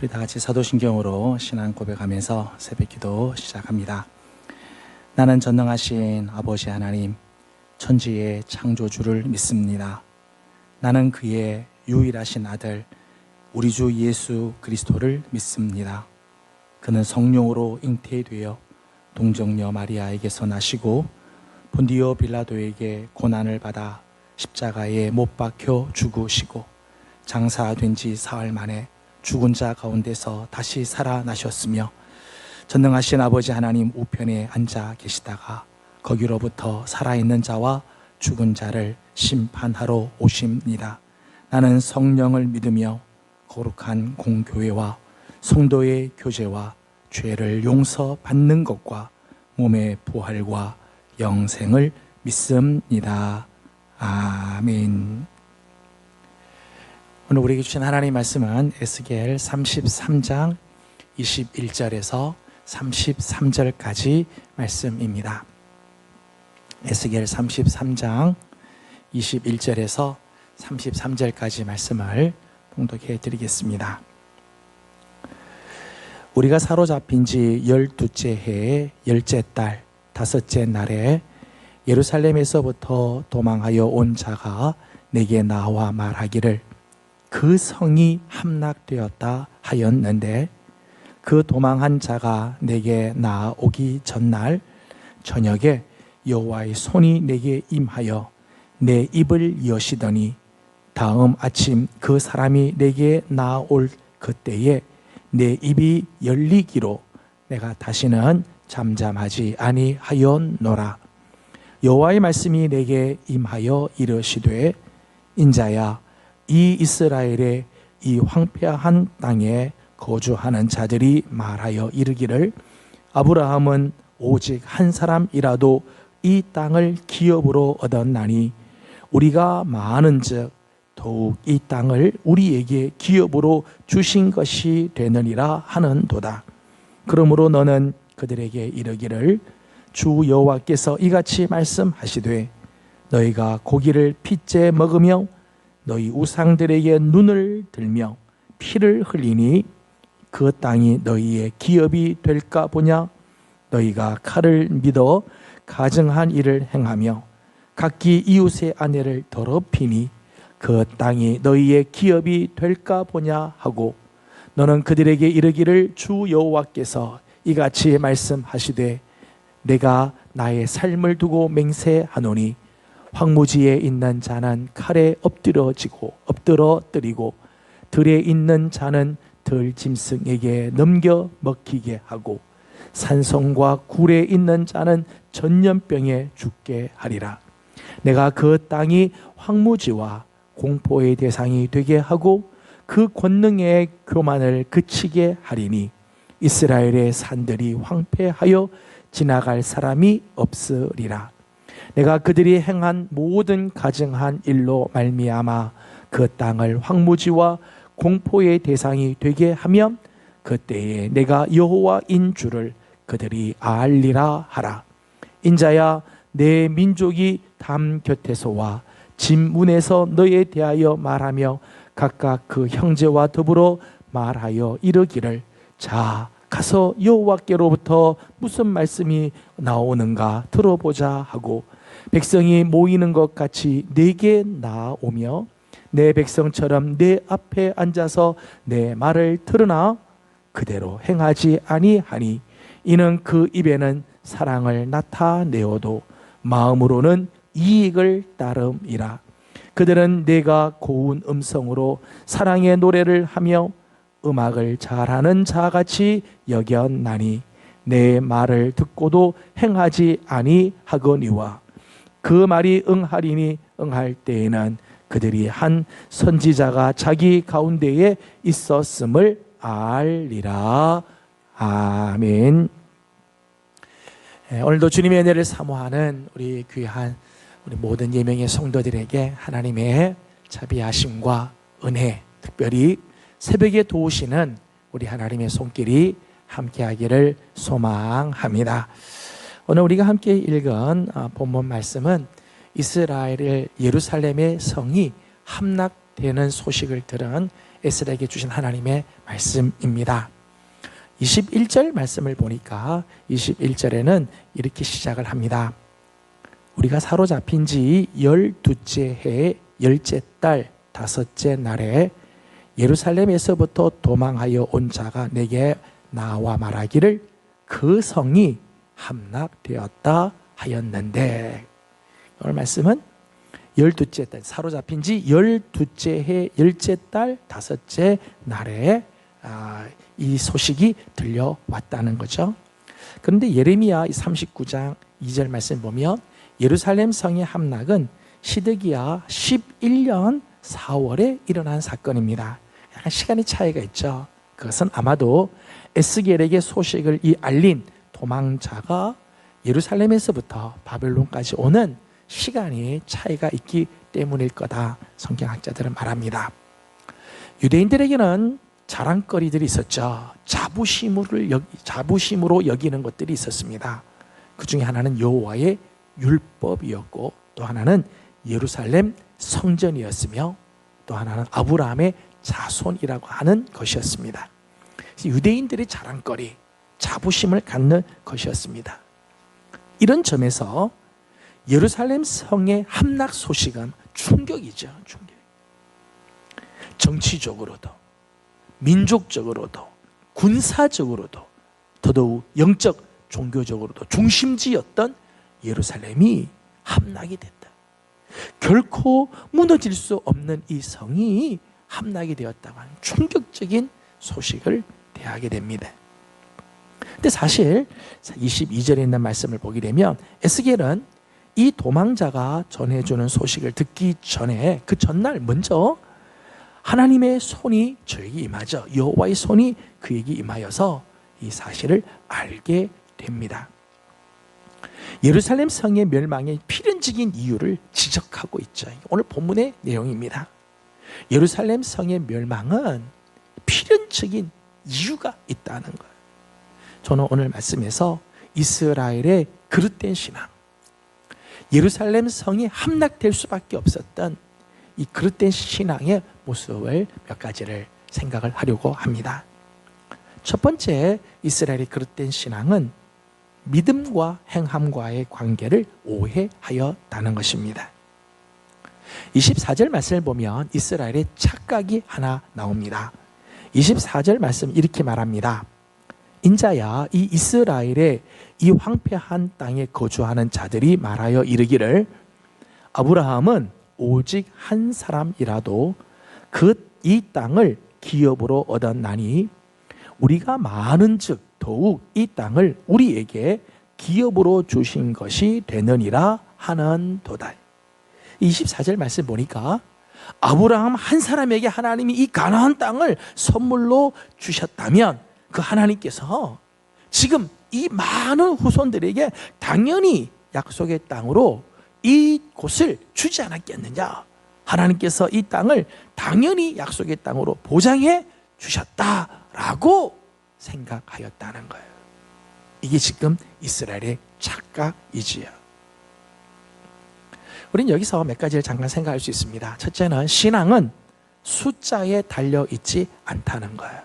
우리 다 같이 사도신경으로 신앙 고백하면서 새벽기도 시작합니다. 나는 전능하신 아버지 하나님, 천지의 창조주를 믿습니다. 나는 그의 유일하신 아들 우리 주 예수 그리스도를 믿습니다. 그는 성령으로 잉태되어 동정녀 마리아에게서 나시고 본디오 빌라도에게 고난을 받아 십자가에 못 박혀 죽으시고 장사된 지 사흘 만에 죽은 자 가운데서 다시 살아나셨으며 전능하신 아버지 하나님 우편에 앉아 계시다가 거기로부터 살아있는 자와 죽은 자를 심판하러 오십니다. 나는 성령을 믿으며 거룩한 공교회와 성도의 교제와 죄를 용서받는 것과 몸의 부활과 영생을 믿습니다. 아멘. 오늘 우리에게 주신 하나님의 말씀은 에스겔 33장 21절에서 33절까지 말씀입니다. 에스겔 33장 21절에서 33절까지 말씀을 봉독해 드리겠습니다. 우리가 사로잡힌 지 12째 해의 10째 달 5째 날에 예루살렘에서부터 도망하여 온 자가 내게 나와 말하기를 그 성이 함락되었다 하였는데 그 도망한 자가 내게 나오기 전날 저녁에 여호와의 손이 내게 임하여 내 입을 여시더니 다음 아침 그 사람이 내게 나올 그때에 내 입이 열리기로 내가 다시는 잠잠하지 아니하였노라. 여호와의 말씀이 내게 임하여 이르시되 인자야 이 이스라엘의 이 황폐한 땅에 거주하는 자들이 말하여 이르기를 아브라함은 오직 한 사람이라도 이 땅을 기업으로 얻었나니 우리가 많은즉 더욱 이 땅을 우리에게 기업으로 주신 것이 되느니라 하는도다. 그러므로 너는 그들에게 이르기를 주 여호와께서 이같이 말씀하시되 너희가 고기를 핏째 먹으며 너희 우상들에게 눈을 들며 피를 흘리니 그 땅이 너희의 기업이 될까 보냐. 너희가 칼을 믿어 가증한 일을 행하며 각기 이웃의 아내를 더럽히니 그 땅이 너희의 기업이 될까 보냐 하고 너는 그들에게 이르기를 주 여호와께서 이같이 말씀하시되 내가 나의 삶을 두고 맹세하노니 황무지에 있는 자는 칼에 엎드러뜨리고 들에 있는 자는 들짐승에게 넘겨 먹히게 하고 산성과 굴에 있는 자는 전염병에 죽게 하리라. 내가 그 땅이 황무지와 공포의 대상이 되게 하고 그 권능의 교만을 그치게 하리니 이스라엘의 산들이 황폐하여 지나갈 사람이 없으리라. 내가 그들이 행한 모든 가증한 일로 말미암아 그 땅을 황무지와 공포의 대상이 되게 하면 그때에 내가 여호와인 줄을 그들이 알리라 하라. 인자야 내 민족이 담 곁에서와 집 문에서 너에 대하여 말하며 각각 그 형제와 더불어 말하여 이르기를 자 가서 여호와께로부터 무슨 말씀이 나오는가 들어보자 하고 백성이 모이는 것 같이 내게 나오며 내 백성처럼 내 앞에 앉아서 내 말을 들으나 그대로 행하지 아니하니 이는 그 입에는 사랑을 나타내어도 마음으로는 이익을 따름이라. 그들은 내가 고운 음성으로 사랑의 노래를 하며 음악을 잘하는 자같이 여겼나니 내 말을 듣고도 행하지 아니하거니와 그 말이 응하리니 응할 때에는 그들이 한 선지자가 자기 가운데에 있었음을 알리라. 아멘. 오늘도 주님의 은혜를 사모하는 우리 귀한 우리 모든 예명의 성도들에게 하나님의 자비하심과 은혜, 특별히 새벽에 도우시는 우리 하나님의 손길이 함께하기를 소망합니다. 오늘 우리가 함께 읽은 본문 말씀은 이스라엘의 예루살렘의 성이 함락되는 소식을 들은 에스라에게 주신 하나님의 말씀입니다. 21절 말씀을 보니까 21절에는 이렇게 시작을 합니다. 우리가 사로잡힌 지 12째 해 10째 달 5째 날에 예루살렘에서부터 도망하여 온 자가 내게 나와 말하기를 그 성이 함락되었다 하였는데, 오늘 말씀은 12째 달, 사로잡힌 지 12째 해 10째 달 5째 날에 이 소식이 들려왔다는 거죠. 그런데 예레미야 39장 2절 말씀 보면 예루살렘 성의 함락은 시드기야 11년 4월에 일어난 사건입니다. 약간 시간의 차이가 있죠. 그것은 아마도 에스겔에게 소식을 알린 도망자가 예루살렘에서부터 바벨론까지 오는 시간이 차이가 있기 때문일 거다, 성경학자들은 말합니다. 유대인들에게는 자랑거리들이 있었죠. 자부심으로 여기는 것들이 있었습니다. 그 중에 하나는 여호와의 율법이었고, 또 하나는 예루살렘 성전이었으며, 또 하나는 아브라함의 자손이라고 하는 것이었습니다. 유대인들의 자랑거리, 자부심을 갖는 것이었습니다. 이런 점에서 예루살렘 성의 함락 소식은 충격이죠. 충격. 정치적으로도, 민족적으로도, 군사적으로도, 더더욱 영적, 종교적으로도 중심지였던 예루살렘이 함락이 됐다. 결코 무너질 수 없는 이 성이 함락이 되었다고 하는 충격적인 소식을 대하게 됩니다. 근데 사실 22절에 있는 말씀을 보게 되면 에스겔은 이 도망자가 전해주는 소식을 듣기 전에, 그 전날 먼저 하나님의 손이 저에게 임하죠. 여호와의 손이 그에게 임하여서 이 사실을 알게 됩니다. 예루살렘 성의 멸망의 필연적인 이유를 지적하고 있죠. 오늘 본문의 내용입니다. 예루살렘 성의 멸망은 필연적인 이유가 있다는 거예요. 저는 오늘 말씀에서 이스라엘의 그릇된 신앙, 예루살렘 성이 함락될 수밖에 없었던 이 그릇된 신앙의 모습을 몇 가지를 생각을 하려고 합니다. 첫 번째, 이스라엘의 그릇된 신앙은 믿음과 행함과의 관계를 오해하였다는 것입니다. 24절 말씀을 보면 이스라엘의 착각이 하나 나옵니다. 24절 말씀 이렇게 말합니다. 인자야, 이 이스라엘의 이 황폐한 땅에 거주하는 자들이 말하여 이르기를 아브라함은 오직 한 사람이라도 이 땅을 기업으로 얻었나니 우리가 많은즉 더욱 이 땅을 우리에게 기업으로 주신 것이 되느니라 하는도다. 24절 말씀 보니까 아브라함 한 사람에게 하나님이 이 가나안 땅을 선물로 주셨다면 그 하나님께서 지금 이 많은 후손들에게 당연히 약속의 땅으로 이 곳을 주지 않았겠느냐. 하나님께서 이 땅을 당연히 약속의 땅으로 보장해 주셨다라고 생각하였다는 거예요. 이게 지금 이스라엘의 착각이지요. 우리는 여기서 몇 가지를 잠깐 생각할 수 있습니다. 첫째는 신앙은 숫자에 달려있지 않다는 거예요.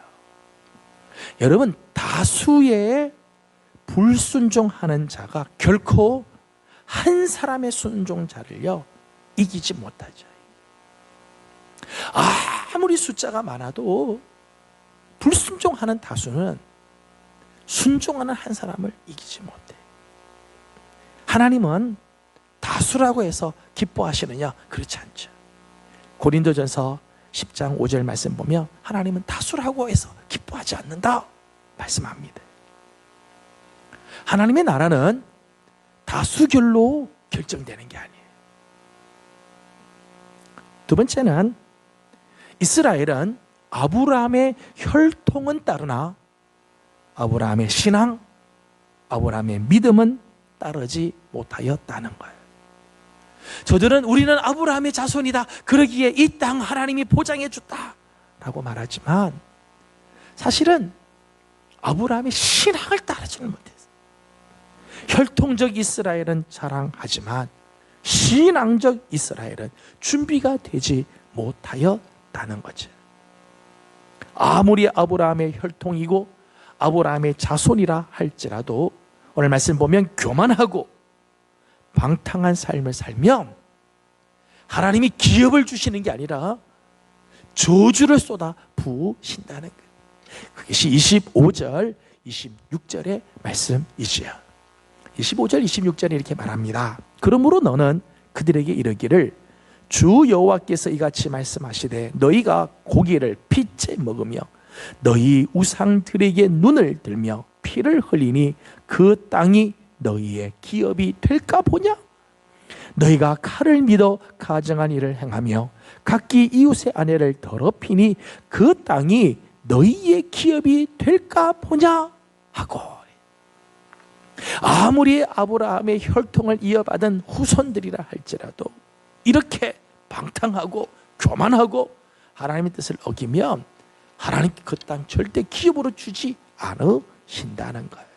여러분, 다수의 불순종하는 자가 결코 한 사람의 순종자를요 이기지 못하죠. 아무리 숫자가 많아도 불순종하는 다수는 순종하는 한 사람을 이기지 못해. 하나님은 다수라고 해서 기뻐하시느냐? 그렇지 않죠. 고린도전서 10장 5절 말씀 보면 하나님은 다수라고 해서 기뻐하지 않는다 말씀합니다. 하나님의 나라는 다수결로 결정되는 게 아니에요. 두 번째는 이스라엘은 아브라함의 혈통은 따르나 아브라함의 신앙, 아브라함의 믿음은 따르지 못하였다는 거예요. 저들은 우리는 아브라함의 자손이다, 그러기에 이 땅 하나님이 보장해 줬다 라고 말하지만 사실은 아브라함의 신앙을 따르지는 못했어요. 혈통적 이스라엘은 자랑하지만 신앙적 이스라엘은 준비가 되지 못하였다는 거죠. 아무리 아브라함의 혈통이고 아브라함의 자손이라 할지라도 오늘 말씀 보면 교만하고 방탕한 삶을 살면 하나님이 기업을 주시는 게 아니라 저주를 쏟아 부으신다는 거예요. 그것이 25절, 26절의 말씀이지요. 25절, 26절에 이렇게 말합니다. 그러므로 너는 그들에게 이르기를 주 여호와께서 이같이 말씀하시되 너희가 고기를 피째 먹으며 너희 우상들에게 눈을 들며 피를 흘리니 그 땅이 너희의 기업이 될까 보냐? 너희가 칼을 믿어 가증한 일을 행하며 각기 이웃의 아내를 더럽히니 그 땅이 너희의 기업이 될까 보냐? 하고 아무리 아브라함의 혈통을 이어받은 후손들이라 할지라도 이렇게 방탕하고 교만하고 하나님의 뜻을 어기면 하나님께 그 땅 절대 기업으로 주지 않으신다는 거예요.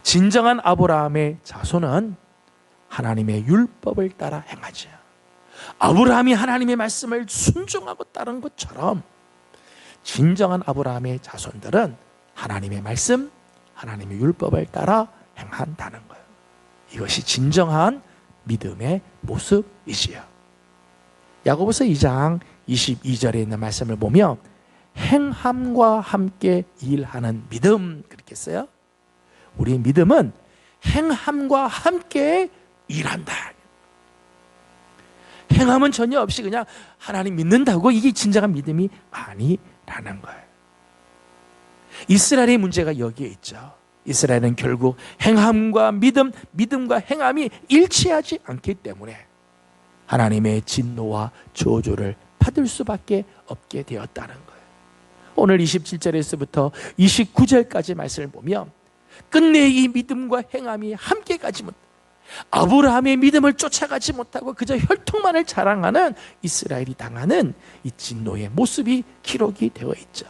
진정한 아브라함의 자손은 하나님의 율법을 따라 행하죠. 아브라함이 하나님의 말씀을 순종하고 따른 것처럼 진정한 아브라함의 자손들은 하나님의 말씀, 하나님의 율법을 따라 행한다는 거예요. 이것이 진정한 믿음의 모습이지요. 야고보서 2장 22절에 있는 말씀을 보면 행함과 함께 일하는 믿음 그렇게 써요. 우리 믿음은 행함과 함께 일한다. 행함은 전혀 없이 그냥 하나님 믿는다고 이게 진정한 믿음이 아니라는 거예요. 이스라엘의 문제가 여기에 있죠. 이스라엘은 결국 행함과 믿음, 믿음과 행함이 일치하지 않기 때문에 하나님의 진노와 저주를 받을 수밖에 없게 되었다는 거예요. 오늘 27절에서부터 29절까지 말씀을 보면 끝내 이 믿음과 행함이 함께 가지 못, 아브라함의 믿음을 쫓아가지 못하고 그저 혈통만을 자랑하는 이스라엘이 당하는 이 진노의 모습이 기록이 되어 있죠.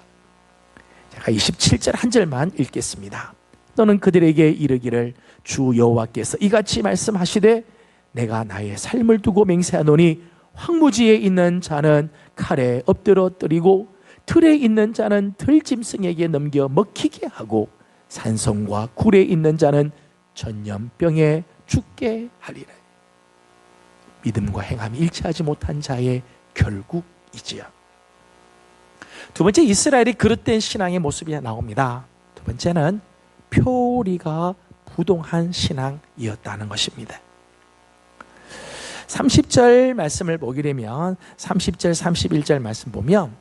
제가 27절 한 절만 읽겠습니다. 너는 그들에게 이르기를 주 여호와께서 이같이 말씀하시되 내가 나의 삶을 두고 맹세하노니 황무지에 있는 자는 칼에 엎드러 뜨리고 들에 있는 자는 들짐승에게 넘겨 먹히게 하고 산성과 굴에 있는 자는 전염병에 죽게 하리라. 믿음과 행함이 일치하지 못한 자의 결국이지요. 두 번째, 이스라엘이 그릇된 신앙의 모습이 나옵니다. 두 번째는 표리가 부동한 신앙이었다는 것입니다. 30절 말씀을 보게 되면 30절, 31절 말씀 보면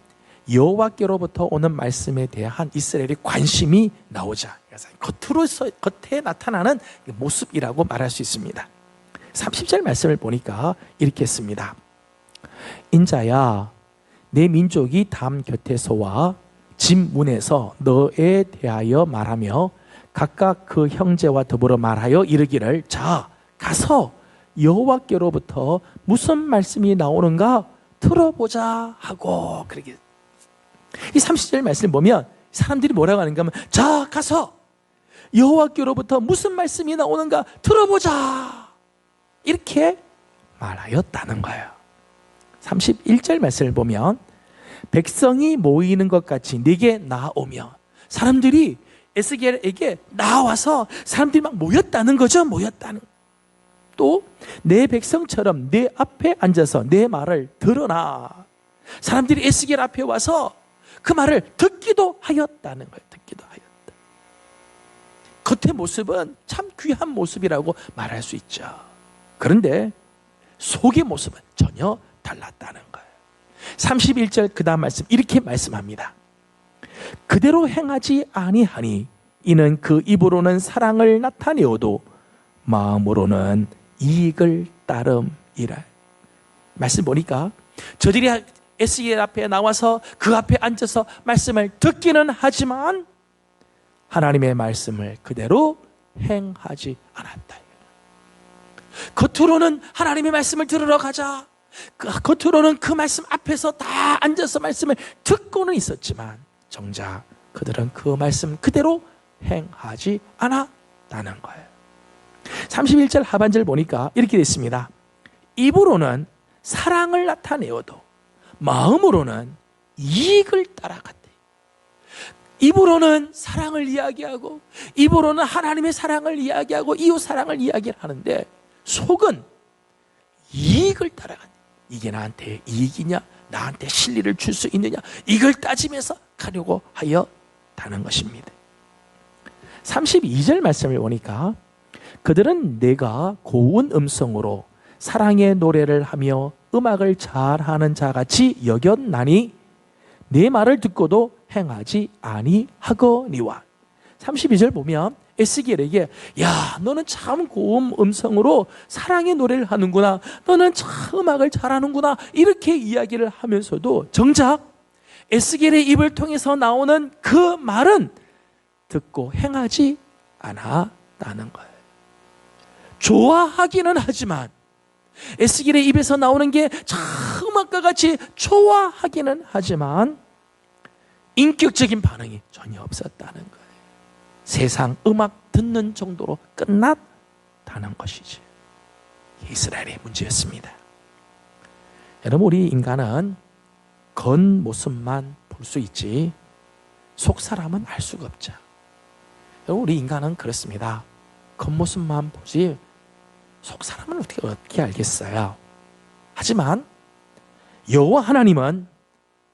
여호와께로부터 오는 말씀에 대한 이스라엘의 관심이 나오자 겉에 나타나는 모습이라고 말할 수 있습니다. 30절 말씀을 보니까 이렇게 했습니다. 인자야 내 민족이 담 곁에서와 집 문에서 너에 대하여 말하며 각각 그 형제와 더불어 말하여 이르기를 자 가서 여호와께로부터 무슨 말씀이 나오는가 들어보자 하고 그러게. 이 30절 말씀을 보면 사람들이 뭐라고 하는가 하면 자 가서 여호와께로부터 무슨 말씀이 나오는가 들어보자 이렇게 말하였다는 거예요. 31절 말씀을 보면 백성이 모이는 것 같이 네게 나오며 사람들이 에스겔에게 나와서 사람들이 막 모였다는 거죠. 모였다는. 또 내 백성처럼 내 앞에 앉아서 내 말을 들으나 사람들이 에스겔 앞에 와서 그 말을 듣기도 하였다는 거예요. 듣기도 하였다. 겉의 모습은 참 귀한 모습이라고 말할 수 있죠. 그런데 속의 모습은 전혀 달랐다는 거예요. 31절 그 다음 말씀 이렇게 말씀합니다. 그대로 행하지 아니하니 이는 그 입으로는 사랑을 나타내어도 마음으로는 이익을 따름이라. 말씀 보니까 저들이 에스겔 앞에 나와서 그 앞에 앉아서 말씀을 듣기는 하지만 하나님의 말씀을 그대로 행하지 않았다. 겉으로는 하나님의 말씀을 들으러 가자. 겉으로는 그 말씀 앞에서 다 앉아서 말씀을 듣고는 있었지만 정작 그들은 그 말씀 그대로 행하지 않았다는 거예요. 31절 하반절 보니까 이렇게 됐습니다. 입으로는 사랑을 나타내어도 마음으로는 이익을 따라갔대. 입으로는 사랑을 이야기하고 입으로는 하나님의 사랑을 이야기하고 이웃 사랑을 이야기하는데 속은 이익을 따라간대. 이게 나한테 이익이냐, 나한테 실리를 줄 수 있느냐, 이걸 따지면서 가려고 하였다는 것입니다. 32절 말씀을 보니까 그들은 내가 고운 음성으로 사랑의 노래를 하며 음악을 잘하는 자같이 여겼나니 내 말을 듣고도 행하지 아니하거니와. 32절 보면 에스겔에게 야, 너는 참 고운 음성으로 사랑의 노래를 하는구나, 너는 참 음악을 잘하는구나, 이렇게 이야기를 하면서도 정작 에스겔의 입을 통해서 나오는 그 말은 듣고 행하지 않았다는 거예요. 좋아하기는 하지만, 에스겔의 입에서 나오는 게 참 음악과 같이 좋아하기는 하지만 인격적인 반응이 전혀 없었다는 거예요. 세상 음악 듣는 정도로 끝났다는 것이지. 이스라엘의 문제였습니다. 여러분, 우리 인간은 겉모습만 볼 수 있지 속 사람은 알 수가 없죠. 여러분, 우리 인간은 그렇습니다. 겉모습만 보지 속 사람은 어떻게 알겠어요? 하지만 여호와 하나님은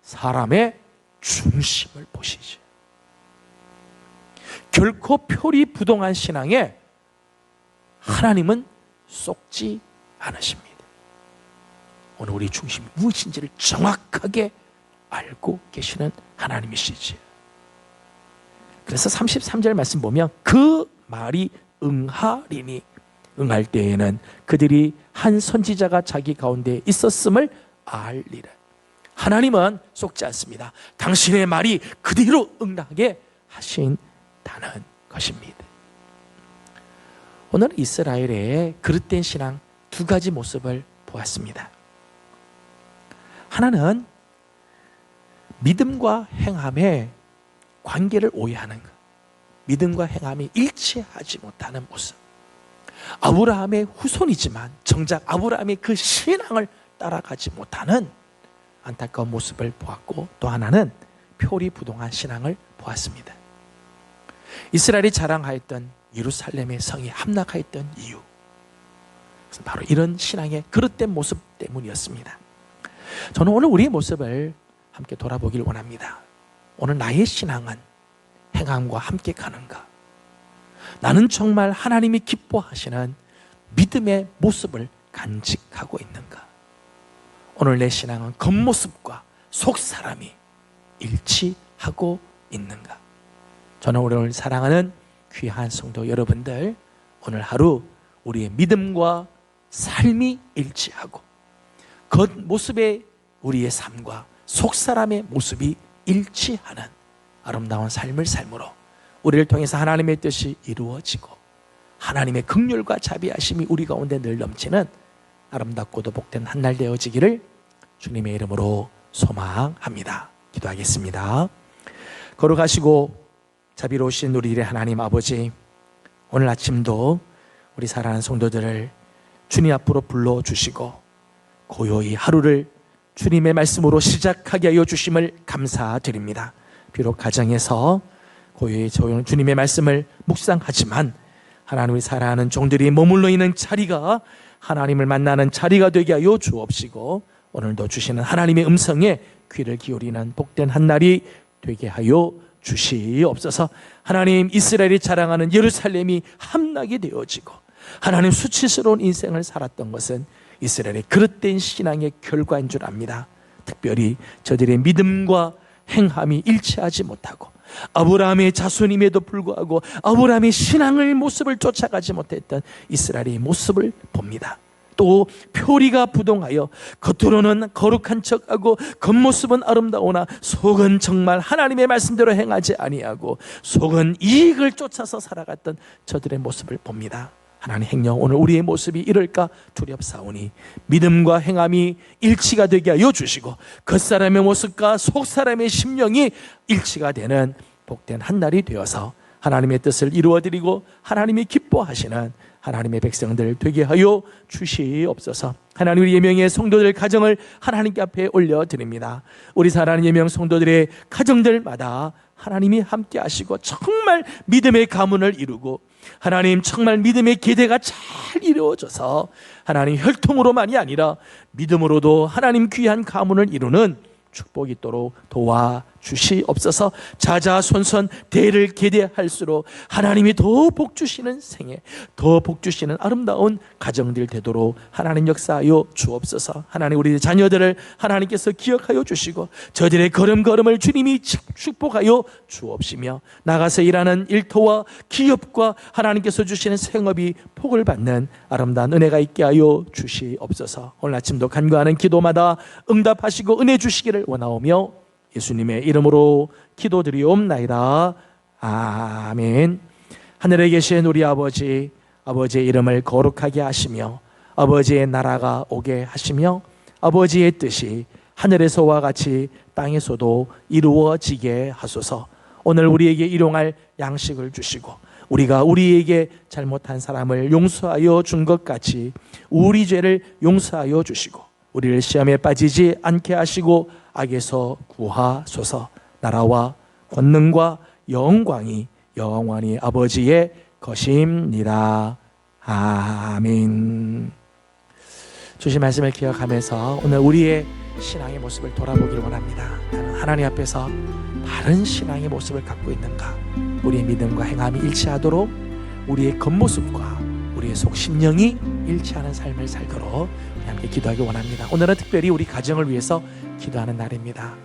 사람의 중심을 보시죠. 결코 표리부동한 신앙에 하나님은 쏙지 않으십니다. 오늘 우리 중심이 무엇인지를 정확하게 알고 계시는 하나님이시지. 그래서 33절 말씀 보면 그 말이 응하리니, 응할 때에는 그들이 한 선지자가 자기 가운데 있었음을 알리라. 하나님은 속지 않습니다. 당신의 말이 그대로 응하게 하신다는 것입니다. 오늘 이스라엘의 그릇된 신앙 두 가지 모습을 보았습니다. 하나는 믿음과 행함의 관계를 오해하는 것, 믿음과 행함이 일치하지 못하는 모습. 아브라함의 후손이지만 정작 아브라함의 그 신앙을 따라가지 못하는 안타까운 모습을 보았고, 또 하나는 표리부동한 신앙을 보았습니다. 이스라엘이 자랑하였던 예루살렘의 성이 함락하였던 이유, 바로 이런 신앙의 그릇된 모습 때문이었습니다. 저는 오늘 우리의 모습을 함께 돌아보길 원합니다. 오늘 나의 신앙은 행함과 함께 가는가? 나는 정말 하나님이 기뻐하시는 믿음의 모습을 간직하고 있는가? 오늘 내 신앙은 겉모습과 속사람이 일치하고 있는가? 저는 오늘 사랑하는 귀한 성도 여러분들, 오늘 하루 우리의 믿음과 삶이 일치하고 겉모습의 우리의 삶과 속사람의 모습이 일치하는 아름다운 삶을 삶으로 우리를 통해서 하나님의 뜻이 이루어지고 하나님의 긍휼과 자비하심이 우리 가운데 늘 넘치는 아름답고도 복된 한 날 되어지기를 주님의 이름으로 소망합니다. 기도하겠습니다. 거룩하시고 자비로우신 우리의 하나님 아버지, 오늘 아침도 우리 사랑하는 성도들을 주님 앞으로 불러주시고 고요히 하루를 주님의 말씀으로 시작하게 하여 주심을 감사드립니다. 비록 가정에서 고요히 주님의 말씀을 묵상하지만 하나님을 사랑하는 종들이 머물러 있는 자리가 하나님을 만나는 자리가 되게 하여 주옵시고, 오늘도 주시는 하나님의 음성에 귀를 기울이는 복된 한 날이 되게 하여 주시옵소서. 하나님, 이스라엘이 자랑하는 예루살렘이 함락이 되어지고 하나님 수치스러운 인생을 살았던 것은 이스라엘의 그릇된 신앙의 결과인 줄 압니다. 특별히 저들의 믿음과 행함이 일치하지 못하고 아브라함의 자손임에도 불구하고 아브라함의 신앙의 모습을 쫓아가지 못했던 이스라엘의 모습을 봅니다. 또 표리가 부동하여 겉으로는 거룩한 척하고 겉모습은 아름다우나 속은 정말 하나님의 말씀대로 행하지 아니하고 속은 이익을 쫓아서 살아갔던 저들의 모습을 봅니다. 하나님 행령, 오늘 우리의 모습이 이럴까 두렵사오니 믿음과 행함이 일치가 되게 하여 주시고 겉사람의 모습과 속사람의 심령이 일치가 되는 복된 한 날이 되어서 하나님의 뜻을 이루어드리고 하나님이 기뻐하시는 하나님의 백성들 되게 하여 주시옵소서. 하나님, 우리 예명의 성도들 가정을 하나님께 앞에 올려드립니다. 우리 사랑하는 예명 성도들의 가정들마다 하나님이 함께 하시고 정말 믿음의 가문을 이루고 하나님 정말 믿음의 계대가 잘 이루어져서 하나님 혈통으로만이 아니라 믿음으로도 하나님 귀한 가문을 이루는 축복이 있도록 도와주시옵소서. 자자손손 대를 계대할수록 하나님이 더 복주시는 생애, 더 복주시는 아름다운 가정들 되도록 하나님 역사하여 주옵소서. 하나님, 우리 자녀들을 하나님께서 기억하여 주시고 저들의 걸음걸음을 주님이 축복하여 주옵시며 나가서 일하는 일터와 기업과 하나님께서 주시는 생업이 복을 받는 아름다운 은혜가 있게 하여 주시옵소서. 오늘 아침도 간구하는 기도마다 응답하시고 은혜 주시기를 원하오며 예수님의 이름으로 기도드리옵나이다. 아멘. 하늘에 계신 우리 아버지, 아버지의 이름을 거룩하게 하시며 아버지의 나라가 오게 하시며 아버지의 뜻이 하늘에서와 같이 땅에서도 이루어지게 하소서. 오늘 우리에게 일용할 양식을 주시고 우리가 우리에게 잘못한 사람을 용서하여 준 것 같이 우리 죄를 용서하여 주시고 우리를 시험에 빠지지 않게 하시고 악에서 구하소서. 나라와 권능과 영광이 영원히 아버지의 것입니다. 아멘. 주신 말씀을 기억하면서 오늘 우리의 신앙의 모습을 돌아보기를 원합니다. 나는 하나님 앞에서 바른 신앙의 모습을 갖고 있는가? 우리의 믿음과 행함이 일치하도록 우리의 겉모습과 우리의 속 심령이 일치하는 삶을 살도록 함께 기도하기 원합니다. 오늘은 특별히 우리 가정을 위해서 기도하는 날입니다.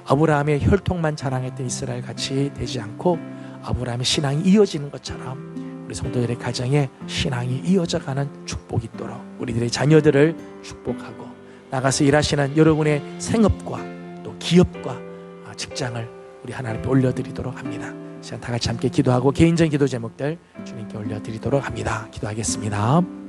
아브라함의 혈통만 자랑했던 이스라엘 같이 되지 않고 아브라함의 신앙이 이어지는 것처럼 우리 성도들의 가정에 신앙이 이어져가는 축복이 있도록 우리들의 자녀들을 축복하고 나가서 일하시는 여러분의 생업과 또 기업과 직장을 우리 하나님 앞에 올려드리도록 합니다. 시간 다 같이 함께 기도하고 개인적인 기도 제목들 주님께 올려드리도록 합니다. 기도하겠습니다.